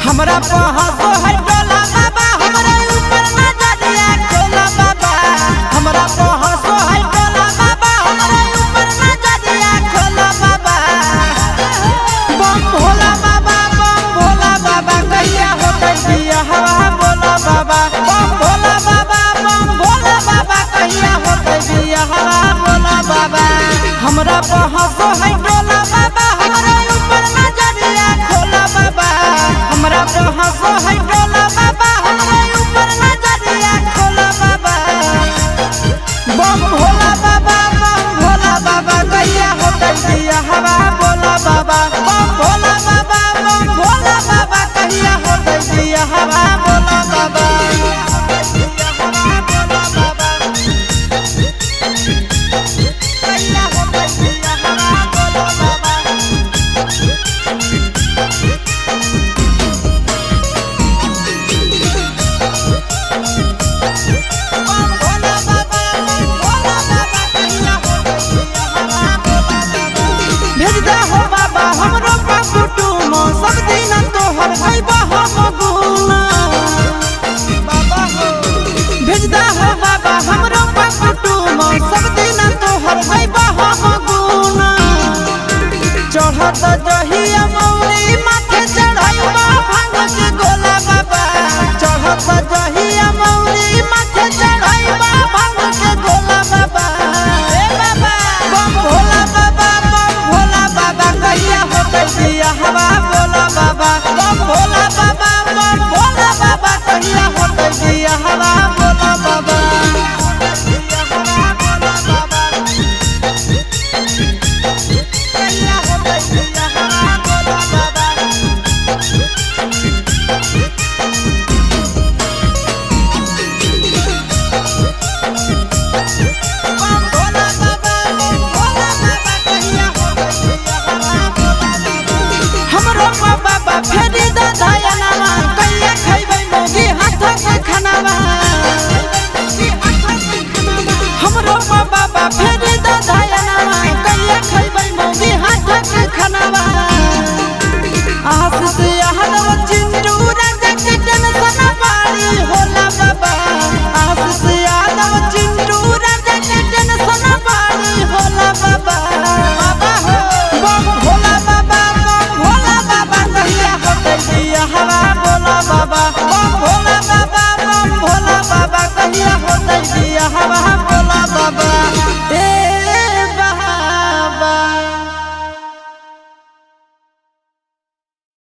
हमरा पहासो है डोला बाबा हमरा ऊपर नजरिया खोला बाबा हमरा पहासो है डोला बाबा हमरा ऊपर नजरिया खोला बाबा बम भोला बाबा गैया हो दिया हवा बोला बाबा बम भोला बाबा कहिया हो दिया हवा बोला बाबा भेजदा हो बाबा हमरो कुटुम सब दिन तोहर भइबा हम गुना बाबा हो भेजदा हो बाबा हमरो कुटुम सब दिन तोहर भइबा हम गुना चढ़त जहिया मौरी माथे चढ़ाइबा भांग के गोला बाबा चढ़त जहिया मौरी माथे चढ़ाइबा भांग के गोला बाबा ए बाबा बम भोला बाबा कहिया हो दिया हवा बोला बाबा बम भोला बाबा कहिया हो दिया हवा बोला बाबा कहिया हो दिया हवा बोला बाबा बाबा फेरी दाया नामा कहिया खइबै मोगी हाथ के खानावा हमरो बाबा फेरी दाया नामा कहिया खइबै मोगी हाथ के खानावा आस से